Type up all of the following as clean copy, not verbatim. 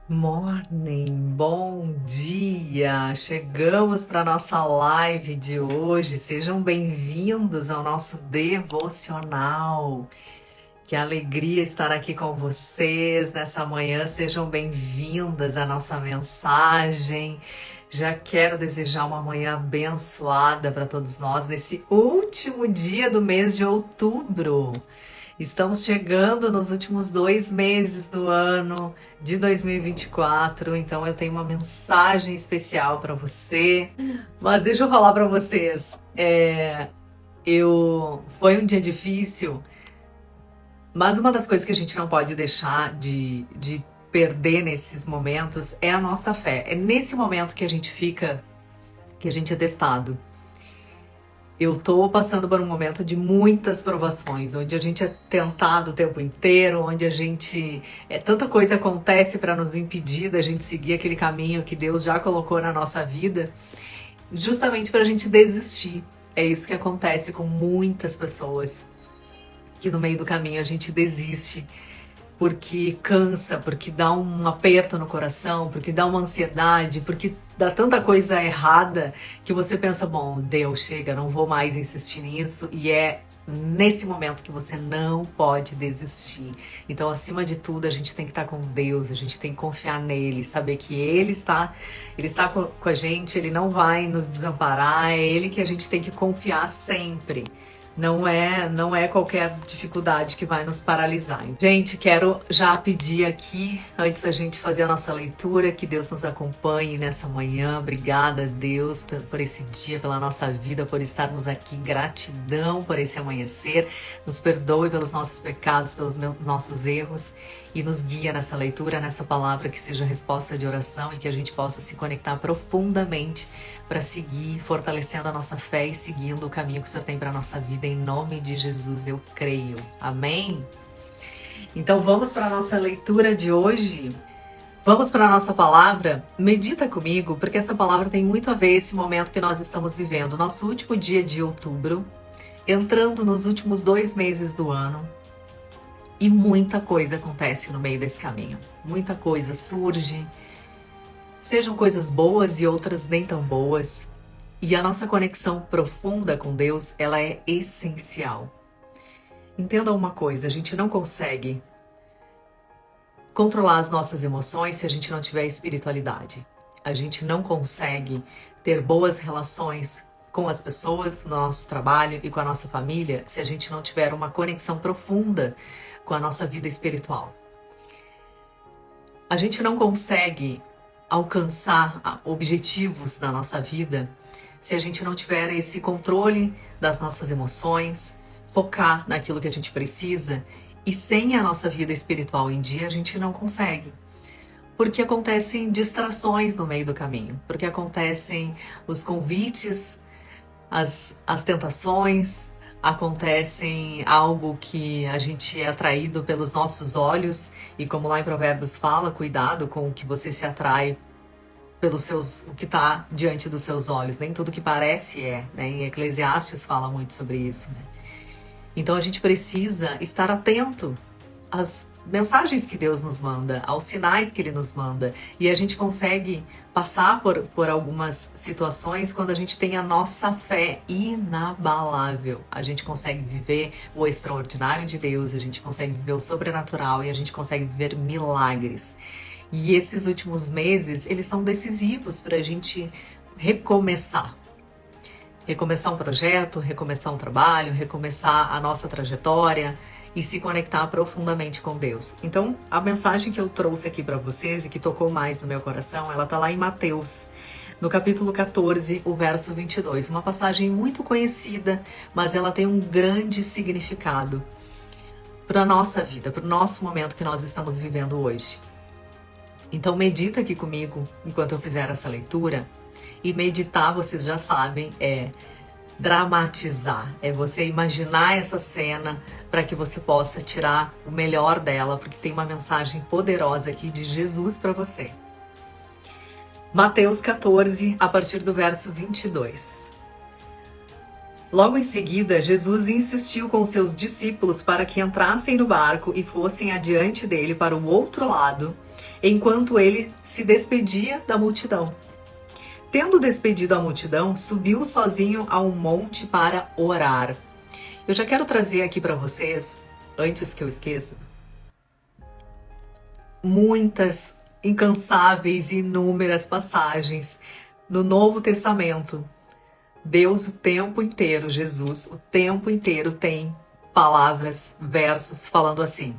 Morning, bom dia! Chegamos para a nossa live de hoje. Sejam bem-vindos ao nosso devocional. Que alegria estar aqui com vocês nessa manhã. Sejam bem-vindas à nossa mensagem. Já quero desejar uma manhã abençoada para todos nós nesse último dia do mês de outubro. Estamos chegando nos últimos 2 meses do ano de 2024, então eu tenho uma mensagem especial para você. Mas deixa eu falar para vocês, foi um dia difícil, mas uma das coisas que a gente não pode deixar de perder nesses momentos é a nossa fé. É nesse momento que a gente fica, que a gente é testado. Eu tô passando por um momento de muitas provações, onde a gente é tentado o tempo inteiro, onde a gente tanta coisa acontece para nos impedir da gente seguir aquele caminho que Deus já colocou na nossa vida, justamente para a gente desistir. É isso que acontece com muitas pessoas, que no meio do caminho a gente desiste porque cansa, porque dá um aperto no coração, porque dá uma ansiedade, porque dá tanta coisa errada que você pensa, bom, Deus, chega, não vou mais insistir nisso, e é nesse momento que você não pode desistir. Então, acima de tudo, a gente tem que estar com Deus, a gente tem que confiar nele, saber que ele está com a gente, ele não vai nos desamparar, é ele que a gente tem que confiar sempre. Não é qualquer dificuldade que vai nos paralisar. Gente, quero já pedir aqui, antes da gente fazer a nossa leitura, que Deus nos acompanhe nessa manhã. Obrigada, Deus, por esse dia, pela nossa vida, por estarmos aqui. Gratidão por esse amanhecer. Nos perdoe pelos nossos pecados, pelos nossos erros e nos guia nessa leitura, nessa palavra que seja resposta de oração e que a gente possa se conectar profundamente para seguir fortalecendo a nossa fé e seguindo o caminho que o Senhor tem para a nossa vida. Em nome de Jesus eu creio. Amém? Então vamos para a nossa leitura de hoje. Vamos para a nossa palavra? Medita comigo, porque essa palavra tem muito a ver esse momento que nós estamos vivendo. Nosso último dia de outubro, entrando nos últimos 2 meses do ano. E muita coisa acontece no meio desse caminho. Muita coisa surge. Sejam coisas boas e outras nem tão boas. E a nossa conexão profunda com Deus, ela é essencial. Entenda uma coisa, a gente não consegue controlar as nossas emoções se a gente não tiver espiritualidade. A gente não consegue ter boas relações com as pessoas no nosso trabalho e com a nossa família se a gente não tiver uma conexão profunda com a nossa vida espiritual. A gente não consegue alcançar objetivos na nossa vida se a gente não tiver esse controle das nossas emoções, focar naquilo que a gente precisa, e sem a nossa vida espiritual em dia a gente não consegue. Porque acontecem distrações no meio do caminho, porque acontecem os convites, as tentações, acontecem algo que a gente é atraído pelos nossos olhos, e como lá em Provérbios fala, cuidado com o que você se atrai o que está diante dos seus olhos. Nem tudo que parece né? Em Eclesiastes fala muito sobre isso, né? Então a gente precisa estar atento às mensagens que Deus nos manda, aos sinais que Ele nos manda. E a gente consegue passar por algumas situações quando a gente tem a nossa fé inabalável. A gente consegue viver o extraordinário de Deus, a gente consegue viver o sobrenatural e a gente consegue viver milagres. E esses últimos meses, eles são decisivos para a gente recomeçar. Recomeçar um projeto, recomeçar um trabalho, recomeçar a nossa trajetória e se conectar profundamente com Deus. Então, a mensagem que eu trouxe aqui para vocês e que tocou mais no meu coração, ela tá lá em Mateus, no capítulo 14, o verso 22. Uma passagem muito conhecida, mas ela tem um grande significado para a nossa vida, para o nosso momento que nós estamos vivendo hoje. Então, medita aqui comigo enquanto eu fizer essa leitura. E meditar, vocês já sabem, é dramatizar, é você imaginar essa cena para que você possa tirar o melhor dela, porque tem uma mensagem poderosa aqui de Jesus para você. Mateus 14, a partir do verso 22. Logo em seguida, Jesus insistiu com seus discípulos para que entrassem no barco e fossem adiante dele para o outro lado, enquanto ele se despedia da multidão. Tendo despedido a multidão, subiu sozinho a um monte para orar. Eu já quero trazer aqui para vocês, antes que eu esqueça, muitas incansáveis e inúmeras passagens no Novo Testamento. Deus o tempo inteiro, Jesus, o tempo inteiro tem palavras, versos falando assim.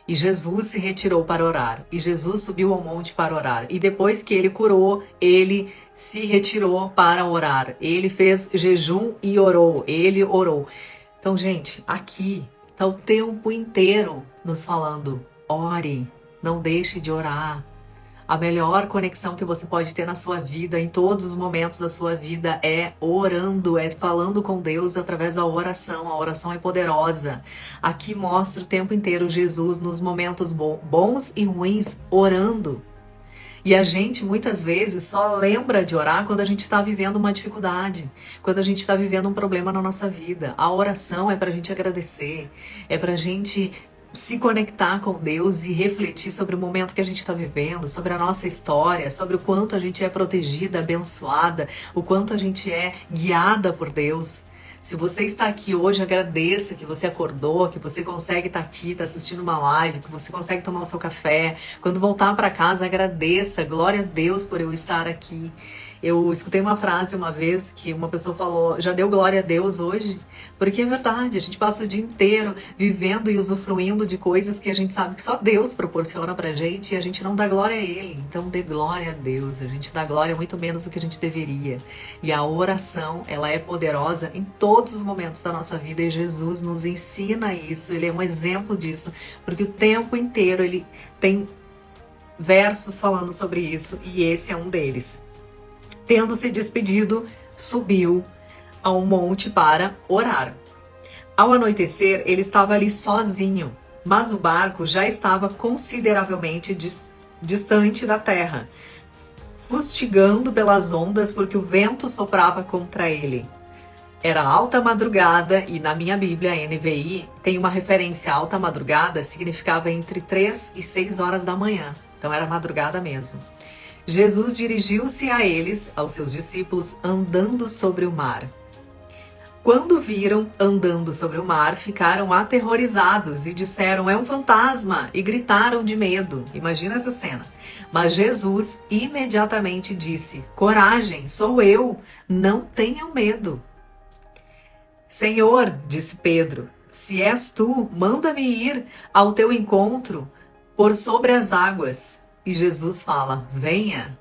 E Jesus se retirou para orar. E Jesus subiu ao monte para orar. E depois que ele curou, ele se retirou para orar. Ele fez jejum e orou. Ele orou. Então, gente, aqui está o tempo inteiro nos falando: ore, não deixe de orar. A melhor conexão que você pode ter na sua vida, em todos os momentos da sua vida, é orando, é falando com Deus através da oração. A oração é poderosa. Aqui mostra o tempo inteiro Jesus nos momentos bons e ruins orando. E a gente muitas vezes só lembra de orar quando a gente está vivendo uma dificuldade, quando a gente está vivendo um problema na nossa vida. A oração é para a gente agradecer, é para a gente se conectar com Deus e refletir sobre o momento que a gente está vivendo, sobre a nossa história, sobre o quanto a gente é protegida, abençoada, o quanto a gente é guiada por Deus. Se você está aqui hoje, agradeça que você acordou, que você consegue estar aqui, está assistindo uma live, que você consegue tomar o seu café. Quando voltar para casa, agradeça. Glória a Deus por eu estar aqui. Eu escutei uma frase uma vez que uma pessoa falou: já deu glória a Deus hoje? Porque é verdade, a gente passa o dia inteiro vivendo e usufruindo de coisas que a gente sabe que só Deus proporciona pra gente e a gente não dá glória a Ele. Então dê glória a Deus, a gente dá glória muito menos do que a gente deveria. E a oração, ela é poderosa em todos os momentos da nossa vida e Jesus nos ensina isso, Ele é um exemplo disso, porque o tempo inteiro Ele tem versos falando sobre isso e esse é um deles. Tendo se despedido, subiu a um monte para orar. Ao anoitecer, ele estava ali sozinho, mas o barco já estava consideravelmente distante da terra, fustigando pelas ondas porque o vento soprava contra ele. Era alta madrugada e na minha Bíblia, NVI, tem uma referência. Alta madrugada significava entre 3 e 6 horas da manhã, então era madrugada mesmo. Jesus dirigiu-se a eles, aos seus discípulos, andando sobre o mar. Quando viram andando sobre o mar, ficaram aterrorizados e disseram: é um fantasma, e gritaram de medo. Imagina essa cena. Mas Jesus imediatamente disse: coragem, sou eu, não tenham medo. Senhor, disse Pedro, se és tu, manda-me ir ao teu encontro por sobre as águas. E Jesus fala: venha.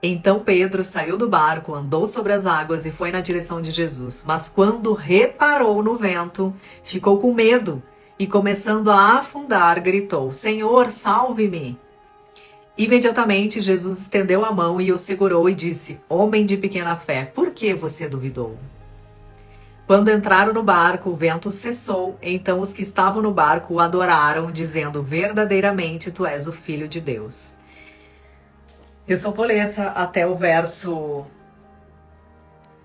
Então Pedro saiu do barco, andou sobre as águas e foi na direção de Jesus. Mas quando reparou no vento, ficou com medo e, começando a afundar, gritou: Senhor, salve-me! Imediatamente Jesus estendeu a mão e o segurou e disse: homem de pequena fé, por que você duvidou? Quando entraram no barco, o vento cessou. Então os que estavam no barco o adoraram, dizendo: verdadeiramente tu és o Filho de Deus. Eu só vou ler até o verso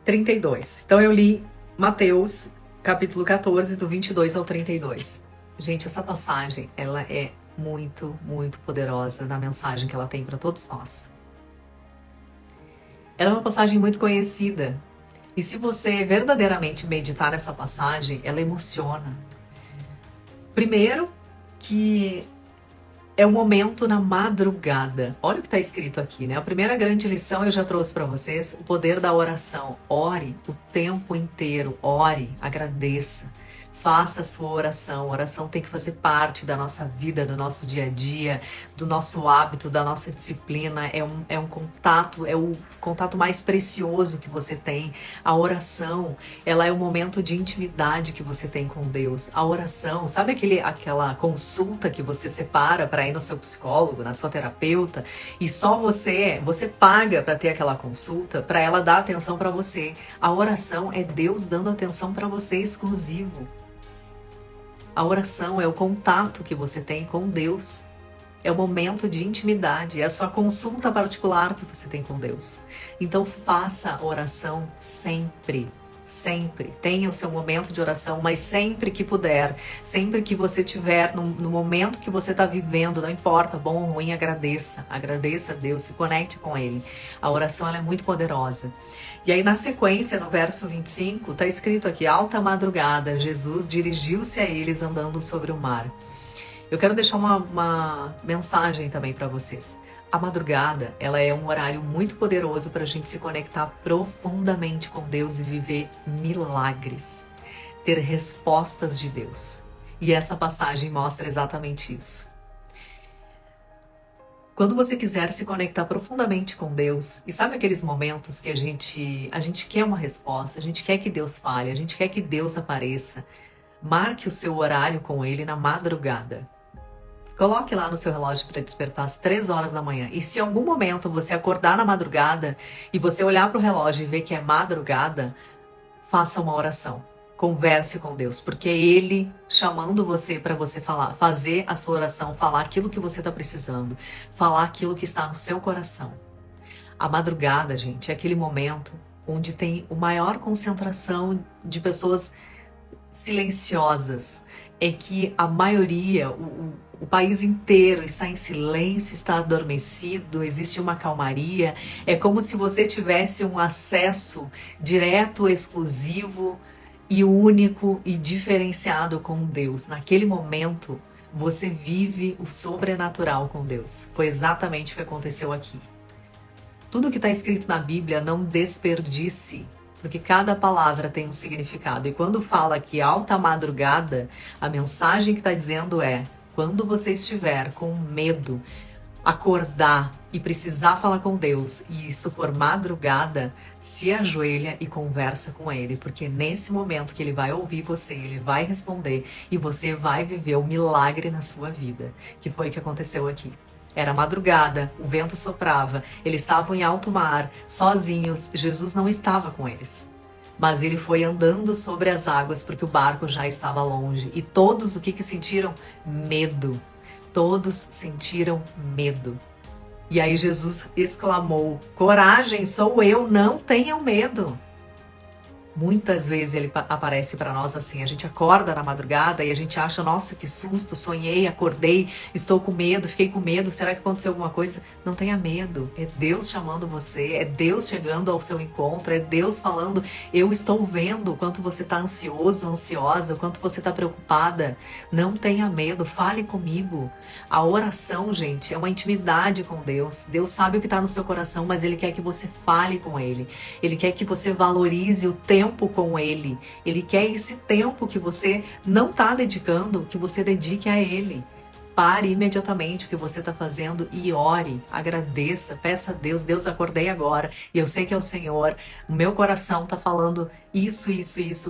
32. Então eu li Mateus, capítulo 14, do 22 ao 32. Gente, essa passagem, ela é muito, muito poderosa na mensagem que ela tem para todos nós. Ela é uma passagem muito conhecida. E se você verdadeiramente meditar nessa passagem, ela emociona. Primeiro, que é o momento na madrugada. Olha o que está escrito aqui, né? A primeira grande lição eu já trouxe para vocês, o poder da oração. Ore o tempo inteiro, ore, agradeça. Faça a sua oração. A oração tem que fazer parte da nossa vida, do nosso dia a dia, do nosso hábito, da nossa disciplina. É um contato, é o contato mais precioso que você tem. A oração, ela é o momento de intimidade que você tem com Deus. A oração, sabe aquela consulta que você separa para ir no seu psicólogo, na sua terapeuta, e só você paga para ter aquela consulta, para ela dar atenção para você. A oração é Deus dando atenção para você exclusivo. A oração é o contato que você tem com Deus. É o momento de intimidade, é a sua consulta particular que você tem com Deus. Então faça oração sempre. Sempre. Tenha o seu momento de oração, mas sempre que puder, sempre que você tiver, no momento que você está vivendo, não importa, bom ou ruim, agradeça. Agradeça a Deus, se conecte com Ele. A oração ela é muito poderosa. E aí na sequência, no verso 25, está escrito aqui, alta madrugada, Jesus dirigiu-se a eles andando sobre o mar. Eu quero deixar uma mensagem também para vocês. A madrugada, ela é um horário muito poderoso para a gente se conectar profundamente com Deus e viver milagres, ter respostas de Deus. E essa passagem mostra exatamente isso. Quando você quiser se conectar profundamente com Deus, e sabe aqueles momentos que a gente quer uma resposta, a gente quer que Deus fale, a gente quer que Deus apareça, marque o seu horário com Ele na madrugada. Coloque lá no seu relógio para despertar às 3 horas da manhã. E se em algum momento você acordar na madrugada e você olhar para o relógio e ver que é madrugada, faça uma oração. Converse com Deus, porque é Ele chamando você para você falar, fazer a sua oração, falar aquilo que você está precisando, falar aquilo que está no seu coração. A madrugada, gente, é aquele momento onde tem a maior concentração de pessoas silenciosas. É que a maioria, o país inteiro está em silêncio, está adormecido, existe uma calmaria. É como se você tivesse um acesso direto, exclusivo e único e diferenciado com Deus. Naquele momento, você vive o sobrenatural com Deus. Foi exatamente o que aconteceu aqui. Tudo que está escrito na Bíblia, não desperdice. Porque cada palavra tem um significado. E quando fala que alta madrugada, a mensagem que está dizendo é: quando você estiver com medo, acordar e precisar falar com Deus, e isso for madrugada, se ajoelha e conversa com Ele. Porque nesse momento que Ele vai ouvir você, Ele vai responder e você vai viver o milagre na sua vida. Que foi o que aconteceu aqui. Era madrugada, o vento soprava, eles estavam em alto mar, sozinhos, Jesus não estava com eles. Mas ele foi andando sobre as águas porque o barco já estava longe. E todos o que sentiram? Medo. Todos sentiram medo. E aí Jesus exclamou: coragem, sou eu, não tenham medo. Muitas vezes ele aparece para nós assim, a gente acorda na madrugada e a gente acha, nossa, que susto, sonhei, acordei, estou com medo, fiquei com medo, será que aconteceu alguma coisa? Não tenha medo, é Deus chamando você, é Deus chegando ao seu encontro, é Deus falando, eu estou vendo o quanto você está ansioso, ansiosa, o quanto você está preocupada. Não tenha medo, fale comigo. A oração, gente, é uma intimidade com Deus. Deus sabe o que está no seu coração, mas Ele quer que você fale com Ele. Ele quer que você valorize o tempo com Ele. Ele quer esse tempo que você não está dedicando, que você dedique a Ele. Pare imediatamente o que você está fazendo e ore, agradeça, peça a Deus, Deus, acordei agora e eu sei que é o Senhor, o meu coração está falando isso,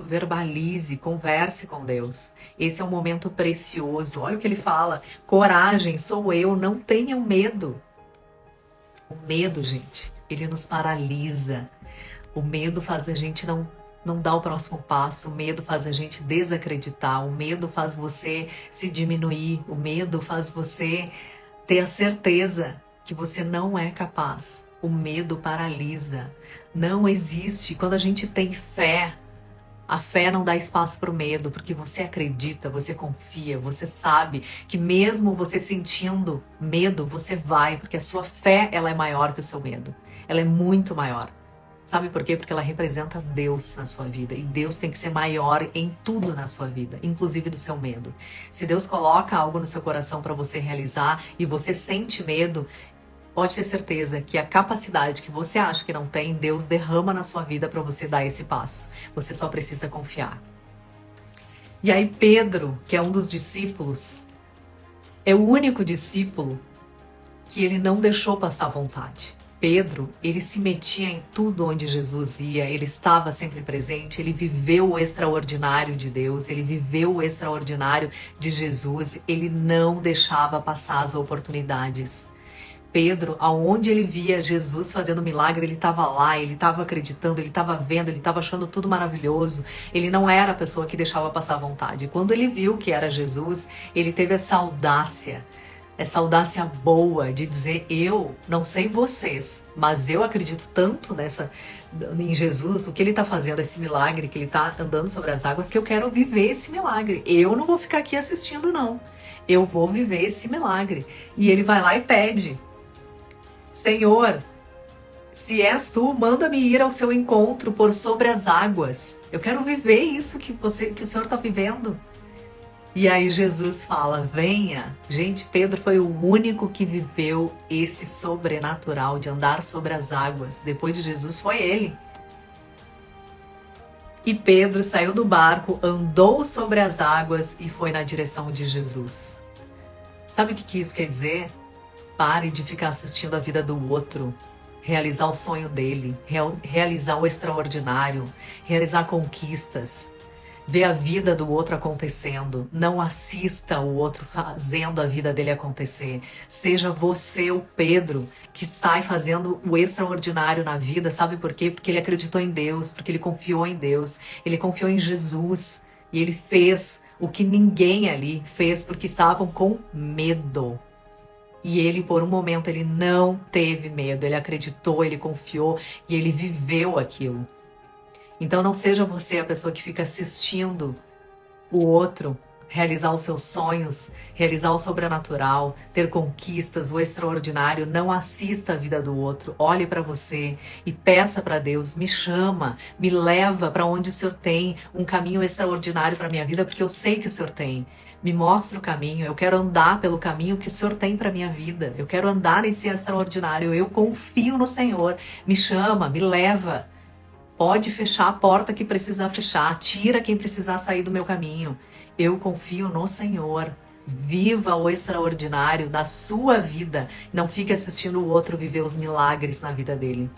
verbalize, converse com Deus. Esse é um momento precioso. Olha o que ele fala: coragem, sou eu, não tenham medo. O medo, gente, ele nos paralisa. O medo faz a gente não dar o próximo passo, o medo faz a gente desacreditar, o medo faz você se diminuir, o medo faz você ter a certeza que você não é capaz. O medo paralisa. Não existe. Quando a gente tem fé, a fé não dá espaço para o medo, porque você acredita, você confia, você sabe que mesmo você sentindo medo, você vai, porque a sua fé ela é maior que o seu medo. Ela é muito maior. Sabe por quê? Porque ela representa Deus na sua vida. E Deus tem que ser maior em tudo na sua vida, inclusive do seu medo. Se Deus coloca algo no seu coração para você realizar e você sente medo, pode ter certeza que a capacidade que você acha que não tem, Deus derrama na sua vida para você dar esse passo. Você só precisa confiar. E aí Pedro, que é um dos discípulos, é o único discípulo que ele não deixou passar vontade. Pedro, ele se metia em tudo onde Jesus ia, ele estava sempre presente, ele viveu o extraordinário de Deus, ele viveu o extraordinário de Jesus, ele não deixava passar as oportunidades. Pedro, aonde ele via Jesus fazendo milagre, ele estava lá, ele estava acreditando, ele estava vendo, ele estava achando tudo maravilhoso. Ele não era a pessoa que deixava passar vontade. Quando ele viu que era Jesus, ele teve essa audácia. essa audácia boa de dizer: eu não sei vocês, mas eu acredito tanto em Jesus, o que ele está fazendo, esse milagre, que ele está andando sobre as águas, que eu quero viver esse milagre. Eu não vou ficar aqui assistindo, não. Eu vou viver esse milagre. E ele vai lá e pede: Senhor, se és tu, manda-me ir ao seu encontro por sobre as águas. Eu quero viver isso que o Senhor está vivendo. E aí Jesus fala: venha. Gente, Pedro foi o único que viveu esse sobrenatural de andar sobre as águas. Depois de Jesus foi ele. E Pedro saiu do barco, andou sobre as águas e foi na direção de Jesus. Sabe o que isso quer dizer? Pare de ficar assistindo a vida do outro. Realizar o sonho dele, realizar o extraordinário, realizar conquistas. Ver a vida do outro acontecendo. Não assista o outro fazendo a vida dele acontecer. Seja você o Pedro que sai fazendo o extraordinário na vida. Sabe por quê? Porque ele acreditou em Deus, porque ele confiou em Deus, ele confiou em Jesus e ele fez o que ninguém ali fez porque estavam com medo. E ele, por um momento, ele não teve medo, ele acreditou, ele confiou e ele viveu aquilo. Então não seja você a pessoa que fica assistindo o outro realizar os seus sonhos, realizar o sobrenatural, ter conquistas, o extraordinário. Não assista a vida do outro. Olhe para você e peça para Deus: me chama, me leva para onde o Senhor tem um caminho extraordinário para minha vida, porque eu sei que o Senhor tem. Me mostra o caminho, eu quero andar pelo caminho que o Senhor tem para minha vida. Eu quero andar nesse extraordinário, eu confio no Senhor. Me chama, me leva. Pode fechar a porta que precisar fechar, tira quem precisar sair do meu caminho. Eu confio no Senhor. Viva o extraordinário da sua vida. Não fique assistindo o outro viver os milagres na vida dele.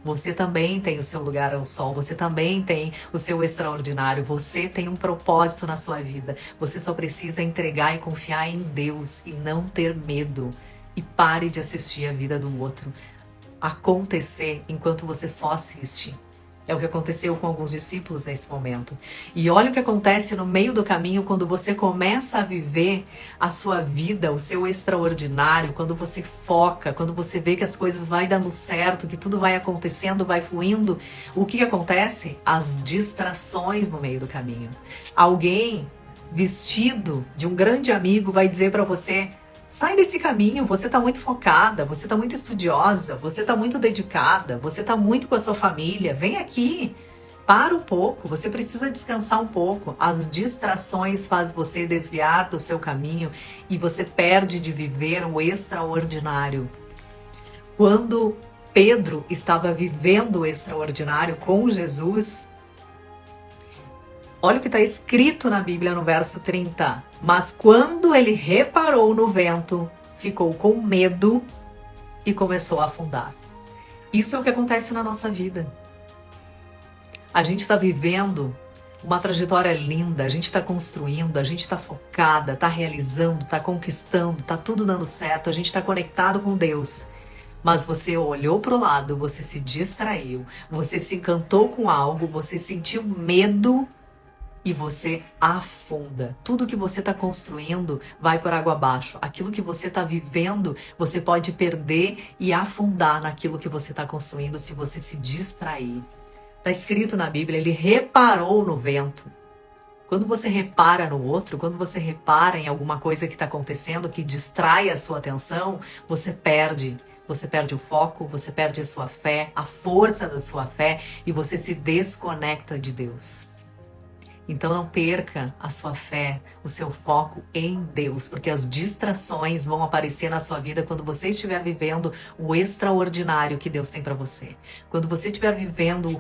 Você também tem o seu lugar ao sol, você também tem o seu extraordinário, você tem um propósito na sua vida. Você só precisa entregar e confiar em Deus e não ter medo. E pare de assistir a vida do outro acontecer enquanto você só assiste. É o que aconteceu com alguns discípulos nesse momento. E olha o que acontece no meio do caminho quando você começa a viver a sua vida, o seu extraordinário, quando você foca, quando você vê que as coisas vai dando certo, que tudo vai acontecendo, vai fluindo. O que acontece? As distrações no meio do caminho. Alguém vestido de um grande amigo vai dizer para você: sai desse caminho, você está muito focada, você está muito estudiosa, você está muito dedicada, você está muito com a sua família, vem aqui, para um pouco, você precisa descansar um pouco. As distrações fazem você desviar do seu caminho e você perde de viver o extraordinário. Quando Pedro estava vivendo o extraordinário com Jesus, olha o que está escrito na Bíblia no verso 30. Mas quando ele reparou no vento, ficou com medo e começou a afundar. Isso é o que acontece na nossa vida. A gente está vivendo uma trajetória linda, a gente está construindo, a gente está focada, está realizando, está conquistando, está tudo dando certo, a gente está conectado com Deus. Mas você olhou para o lado, você se distraiu, você se encantou com algo, você sentiu medo e você afunda. Tudo que você está construindo vai por água abaixo. Aquilo que você está vivendo, você pode perder e afundar naquilo que você está construindo se você se distrair. Está escrito na Bíblia, ele reparou no vento. Quando você repara no outro, quando você repara em alguma coisa que está acontecendo, que distrai a sua atenção, você perde. Você perde o foco, você perde a sua fé, a força da sua fé e você se desconecta de Deus. Então não perca a sua fé, o seu foco em Deus, porque as distrações vão aparecer na sua vida quando você estiver vivendo o extraordinário que Deus tem para você. Quando você estiver vivendo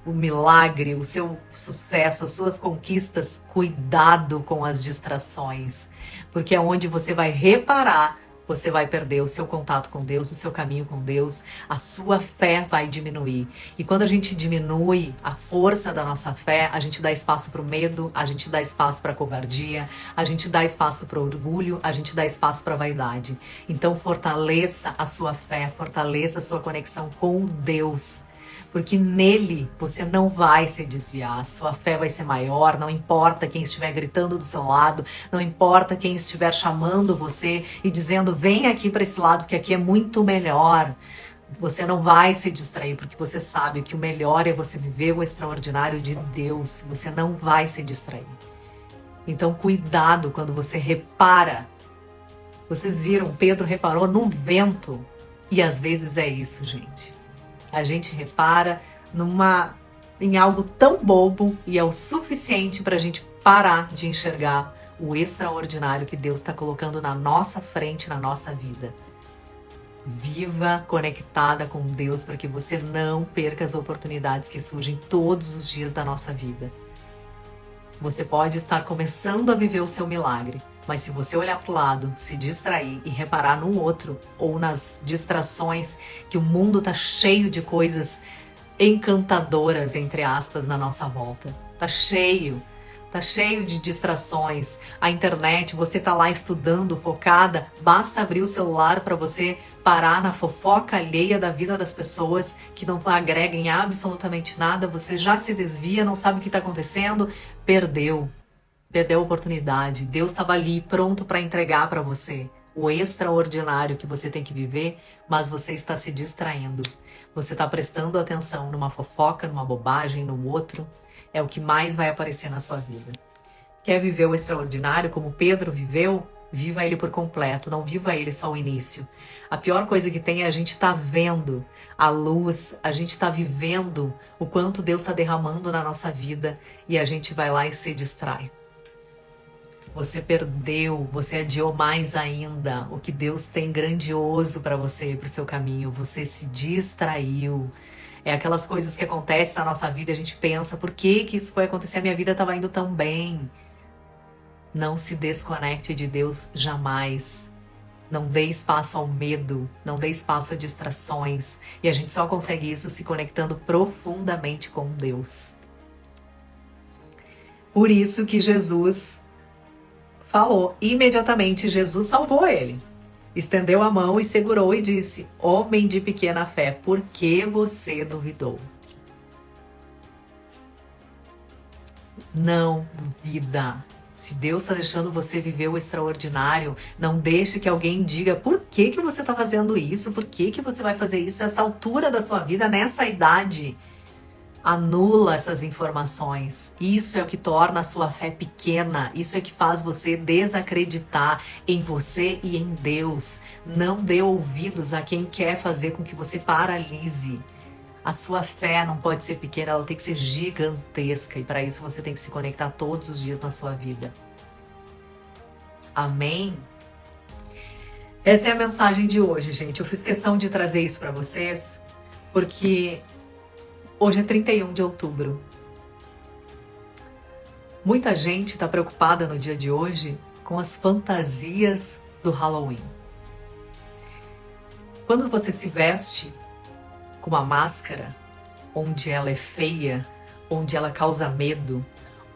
o milagre, o seu sucesso, as suas conquistas, cuidado com as distrações, porque é onde você vai reparar. Você vai perder o seu contato com Deus, o seu caminho com Deus, a sua fé vai diminuir. E quando a gente diminui a força da nossa fé, a gente dá espaço para o medo, a gente dá espaço para a covardia, a gente dá espaço para o orgulho, a gente dá espaço para a vaidade. Então fortaleça a sua fé, fortaleça a sua conexão com Deus. porque nele você não vai se desviar, sua fé vai ser maior, não importa quem estiver gritando do seu lado, não importa quem estiver chamando você e dizendo vem aqui para esse lado que aqui é muito melhor. Você não vai se distrair, porque você sabe que o melhor é você viver o extraordinário de Deus. Você não vai se distrair. Então, cuidado quando você repara. Vocês viram, Pedro reparou no vento. E às vezes é isso, gente. A gente repara em algo tão bobo e é o suficiente para a gente parar de enxergar o extraordinário que Deus está colocando na nossa frente, na nossa vida. Viva conectada com Deus para que você não perca as oportunidades que surgem todos os dias da nossa vida. Você pode estar começando a viver o seu milagre, mas se você olhar para o lado, se distrair e reparar no outro ou nas distrações, que o mundo está cheio de coisas encantadoras, entre aspas, na nossa volta. Tá cheio de distrações. A internet, você tá lá estudando, focada, basta abrir o celular para você parar na fofoca alheia da vida das pessoas que não agregam em absolutamente nada, você já se desvia, não sabe o que está acontecendo, perdeu a oportunidade. Deus estava ali pronto para entregar para você o extraordinário que você tem que viver, mas você está se distraindo. Você está prestando atenção numa fofoca, numa bobagem, no outro. É o que mais vai aparecer na sua vida. Quer viver o extraordinário como Pedro viveu? Viva ele por completo, não viva ele só o início. A pior coisa que tem é a gente estar vendo a luz, a gente está vivendo o quanto Deus está derramando na nossa vida e a gente vai lá e se distrai. Você perdeu, você adiou mais ainda o que Deus tem grandioso para você, para o seu caminho. Você se distraiu. É aquelas coisas que acontecem na nossa vida e a gente pensa, por que isso foi acontecer? A minha vida estava indo tão bem. Não se desconecte de Deus jamais. Não dê espaço ao medo, não dê espaço a distrações. E a gente só consegue isso se conectando profundamente com Deus. Por isso que Jesus falou, imediatamente Jesus salvou ele. Estendeu a mão e segurou e disse, homem de pequena fé, por que você duvidou? Não duvida. Se Deus está deixando você viver o extraordinário, não deixe que alguém diga por que você está fazendo isso, por que você vai fazer isso nessa altura da sua vida, nessa idade. Anula essas informações. Isso é o que torna a sua fé pequena. Isso é que faz você desacreditar em você e em Deus. Não dê ouvidos a quem quer fazer com que você paralise. A sua fé não pode ser pequena, ela tem que ser gigantesca. E para isso você tem que se conectar todos os dias na sua vida. Amém? Essa é a mensagem de hoje, gente. Eu fiz questão de trazer isso para vocês, porque hoje é 31 de outubro. Muita gente está preocupada no dia de hoje com as fantasias do Halloween. Quando você se veste com uma máscara, onde ela é feia, onde ela causa medo,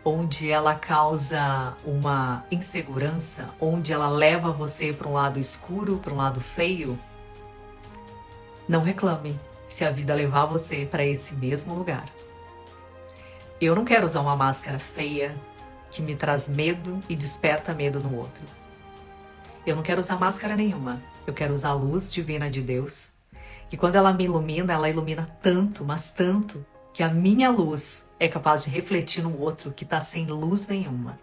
onde ela causa uma insegurança, onde ela leva você para um lado escuro, para um lado feio, não reclame se a vida levar você para esse mesmo lugar. Eu não quero usar uma máscara feia que me traz medo e desperta medo no outro. Eu não quero usar máscara nenhuma. Eu quero usar a luz divina de Deus, que quando ela me ilumina, ela ilumina tanto, mas tanto, que a minha luz é capaz de refletir no outro que está sem luz nenhuma,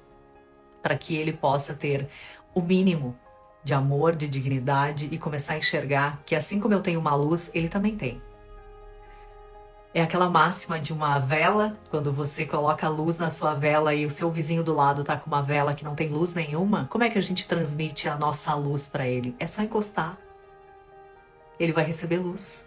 para que ele possa ter o mínimo de amor, de dignidade e começar a enxergar que assim como eu tenho uma luz, ele também tem. É aquela máxima de uma vela, quando você coloca a luz na sua vela e o seu vizinho do lado tá com uma vela que não tem luz nenhuma, como é que a gente transmite a nossa luz para ele? É só encostar. Ele vai receber luz.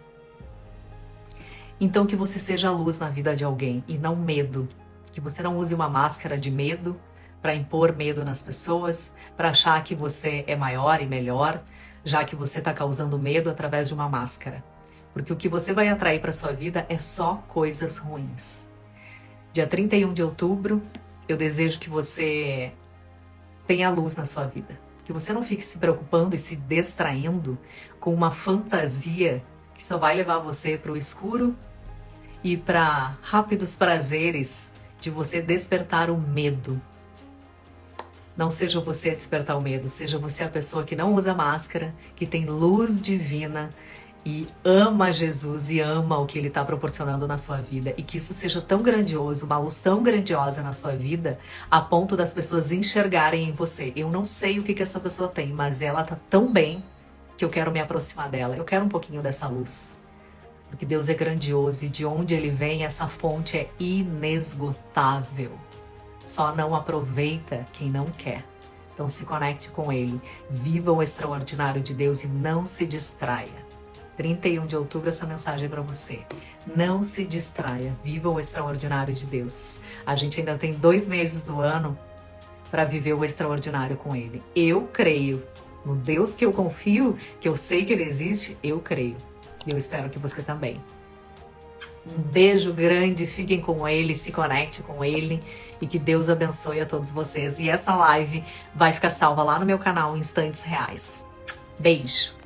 Então que você seja a luz na vida de alguém e não medo. Que você não use uma máscara de medo para impor medo nas pessoas, para achar que você é maior e melhor, já que você está causando medo através de uma máscara. Porque o que você vai atrair para sua vida é só coisas ruins. Dia 31 de outubro, eu desejo que você tenha luz na sua vida. Que você não fique se preocupando e se distraindo com uma fantasia que só vai levar você para o escuro e para rápidos prazeres de você despertar o medo. Não seja você a despertar o medo, seja você a pessoa que não usa máscara, que tem luz divina e ama Jesus e ama o que Ele está proporcionando na sua vida. E que isso seja tão grandioso, uma luz tão grandiosa na sua vida, a ponto das pessoas enxergarem em você. Eu não sei o que essa pessoa tem, mas ela tá tão bem que eu quero me aproximar dela. Eu quero um pouquinho dessa luz. Porque Deus é grandioso e de onde Ele vem, essa fonte é inesgotável. Só não aproveita quem não quer. Então se conecte com Ele. Viva o extraordinário de Deus e não se distraia. 31 de outubro, essa mensagem é para você. Não se distraia. Viva o extraordinário de Deus. A gente ainda tem 2 meses do ano para viver o extraordinário com Ele. Eu creio. No Deus que eu confio, que eu sei que Ele existe, eu creio. E eu espero que você também. Um beijo grande, fiquem com Ele, se conecte com Ele e que Deus abençoe a todos vocês. E essa live vai ficar salva lá no meu canal Instantes Reais. Beijo!